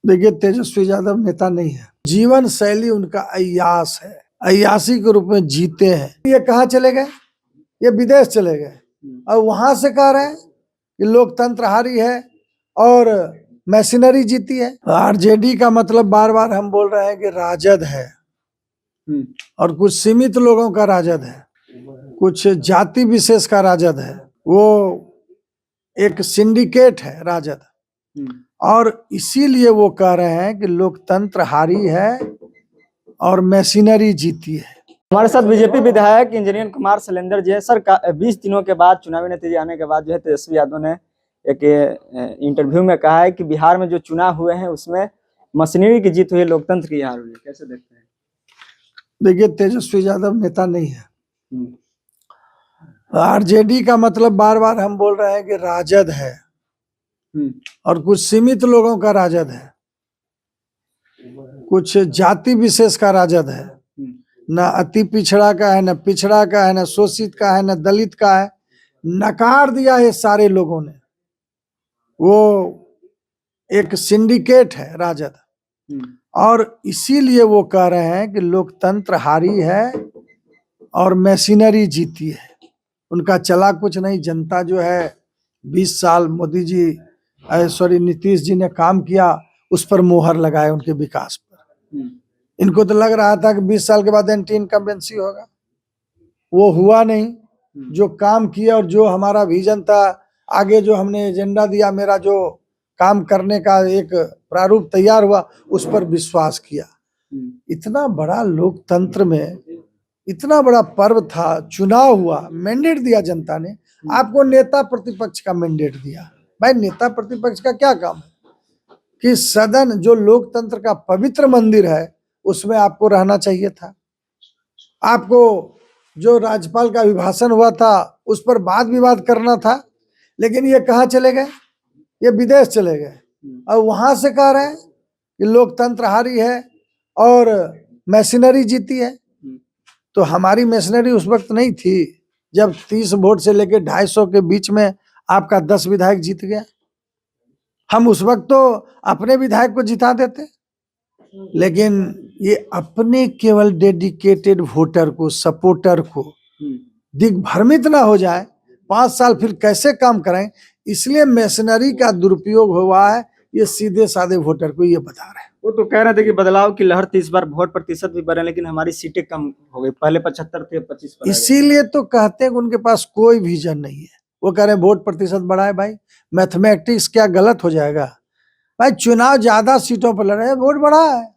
देखिए, तेजस्वी यादव नेता नहीं है। जीवन शैली उनका अय्यास है, अय्यासी के रूप में जीते हैं। ये कहाँ चले गए? ये विदेश चले गए और वहां से कह रहे हैं कि लोकतंत्र हारी है और मशीनरी जीती है। आरजेडी का मतलब बार बार हम बोल रहे हैं कि राजद है और कुछ सीमित लोगों का राजद है, कुछ जाति विशेष का राजद है। वो एक सिंडिकेट है राजद, और इसीलिए वो कह रहे हैं कि लोकतंत्र हारी है और मशीनरी जीती है। हमारे साथ बीजेपी विधायक इंजीनियर कुमार शैलेंद्र जी है। सर 20 दिनों के बाद चुनावी नतीजे आने के बाद जो है तेजस्वी यादव ने एक इंटरव्यू में कहा है कि बिहार में जो चुनाव हुए हैं उसमें मशीनरी की जीत हुई, लोकतंत्र की हार हुई। कैसे देखते हैं? देखिए, तेजस्वी यादव नेता नहीं है। आरजेडी का मतलब बार बार हम बोल रहे हैं कि राजद है और कुछ सीमित लोगों का राजद है, कुछ जाति विशेष का राजद है। न अति पिछड़ा का है, न पिछड़ा का है, न शोषित का है, न दलित का है। नकार दिया है सारे लोगों ने। वो एक सिंडिकेट है राजद, और इसीलिए वो कह रहे हैं कि लोकतंत्र हारी है और मशीनरी जीती है। उनका चला कुछ नहीं। जनता जो है 20 साल मोदी जी नीतीश जी ने काम किया, उस पर मोहर लगाए उनके विकास पर। इनको तो लग रहा था कि 20 साल के बाद एंटी इनकम्बेंसी होगा, वो हुआ नहीं। जो काम किया और जो हमारा विजन था, आगे जो हमने एजेंडा दिया, मेरा जो काम करने का एक प्रारूप तैयार हुआ, उस पर विश्वास किया। इतना बड़ा लोकतंत्र में इतना बड़ा पर्व था, चुनाव हुआ, मैंडेट दिया जनता ने। आपको नेता प्रतिपक्ष का मैंडेट दिया। भाई, नेता प्रतिपक्ष का क्या काम है कि सदन जो लोकतंत्र का पवित्र मंदिर है उसमें आपको रहना चाहिए था। आपको जो राज्यपाल का अभिभाषण हुआ था उस पर वाद विवाद करना था, लेकिन ये कहाँ चले गए? ये विदेश चले गए और वहां से कह रहे हैं कि लोकतंत्र हारी है और मशीनरी जीती है। तो हमारी मशीनरी उस वक्त नहीं थी जब 30 वोट से लेकर 250 के बीच में आपका 10 विधायक जीत गया। हम उस वक्त तो अपने विधायक को जिता देते, लेकिन ये अपने केवल डेडिकेटेड वोटर को, सपोर्टर को दिग्भ्रमित ना हो जाए, 5 साल फिर कैसे काम करें, इसलिए मशीनरी का दुरुपयोग हुआ है। ये सीधे साधे वोटर को ये बता रहे हैं। वो तो कह रहे थे कि बदलाव की लहर थी, इस बार वोट प्रतिशत भी बढ़े, लेकिन हमारी सीटें कम हो गई। पहले 75 थे, 25 पर। इसीलिए तो कहते हैं कि उनके पास कोई विजन नहीं है। वो कह रहे हैं वोट प्रतिशत बढ़ाए। भाई, मैथमेटिक्स क्या गलत हो जाएगा? भाई, चुनाव ज्यादा सीटों पर लड़ रहे हैं, वोट बढ़ा है।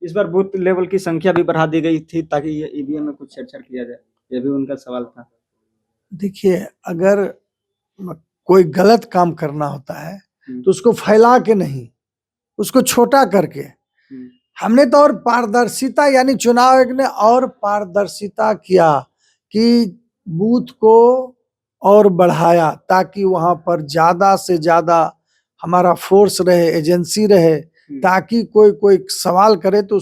इस बार बूथ लेवल की संख्या भी बढ़ा दी गई थी ताकि ये ईवीएम में कुछ छेड़छाड़ किया जाए, ये भी उनका सवाल था। देखिए, अगर कोई गलत काम करना होता है तो उसको फैला के नहीं, उसको छोटा करके। हमने तो और पारदर्शिता, यानी चुनाव आयोग ने और पारदर्शिता किया कि बूथ को और बढ़ाया ताकि वहां पर ज्यादा से ज्यादा हमारा फोर्स रहे, एजेंसी रहे, ताकि कोई सवाल करे तो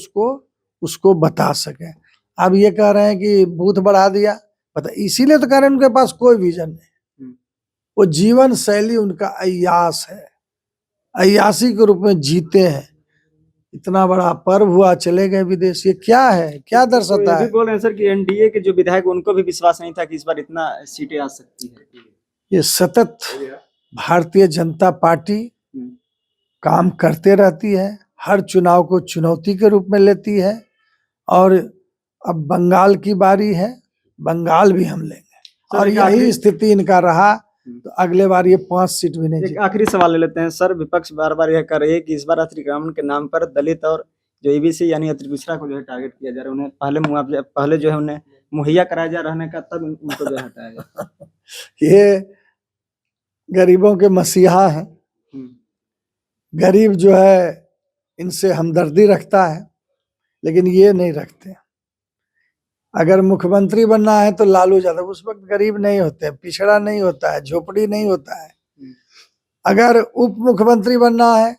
उसको बता सके। अब ये कह रहे हैं कि बूथ बढ़ा दिया, पता, इसीलिए तो कह रहे हैं उनके पास कोई विजन नहीं। वो जीवन शैली उनका अय्यास है, अय्यासी के रूप में जीते हैं। इतना बड़ा पर्व हुआ, चले गए विदेश। ये क्या है? क्या दर्शाता है? बोल रहे हैं सर कि एनडीए के जो विधायक, उनको भी विश्वास नहीं था कि इस बार इतना सीटें आ सकती है। ये सतत भारतीय जनता पार्टी काम करते रहती है, हर चुनाव को चुनौती के रूप में लेती है। और अब बंगाल की बारी है, बंगाल भी हम लेंगे। और यही स्थिति इनका रहा तो अगले बार ये 5 सीट भी नहीं। एक आखिरी सवाल ले लेते हैं सर। विपक्ष बार बार यह कर रही है कि इस बार अतिक्रमण के नाम पर दलित और जो ईबीसी यानी अति पिछड़ा को जो है टारगेट किया जा रहा है। उन्हें पहले मुआवजा, पहले जो है उन्हें मुहैया कराया जा रहने का, तब उनको जो हटाया जाए। ये गरीबों के मसीहा हैं। गरीब जो है इनसे हमदर्दी रखता है, लेकिन ये नहीं रखते। अगर मुख्यमंत्री बनना है तो लालू यादव, उस वक्त गरीब नहीं होते, पिछड़ा नहीं होता है, झोपड़ी नहीं होता है। अगर उप मुख्यमंत्री बनना है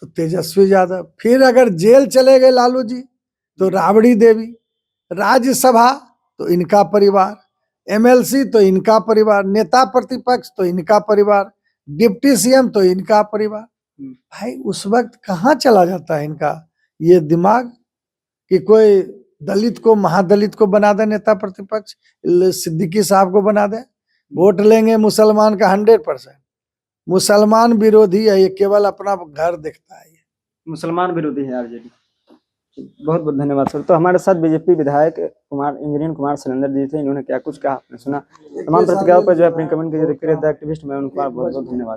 तो तेजस्वी यादव। फिर अगर जेल चले गए लालू जी तो राबड़ी देवी। राज्यसभा तो इनका परिवार, एमएलसी तो इनका परिवार, नेता प्रतिपक्ष तो इनका परिवार, डिप्टी सीएम तो इनका परिवार। भाई उस वक्त कहाँ चला जाता है इनका ये दिमाग कि कोई दलित को महादलित को बना दे नेता प्रतिपक्ष, सिद्दीकी साहब को बना दे, वोट लेंगे मुसलमान का 100%। मुसलमान विरोधी है ये, केवल अपना घर देखता है ये। मुसलमान विरोधी है आरजेडी। बहुत बहुत धन्यवाद सर। तो हमारे साथ बीजेपी विधायक इंजीनियर कुमार सैलेंडर जी थे, इन्होंने क्या कुछ कहा आपने सुना। तमाम प्रतिक्रियाओं पर जो है अपनी कमेंट कीजिए। देखते रहते एक्टिविस्ट मैं उनको बहुत बहुत धन्यवाद।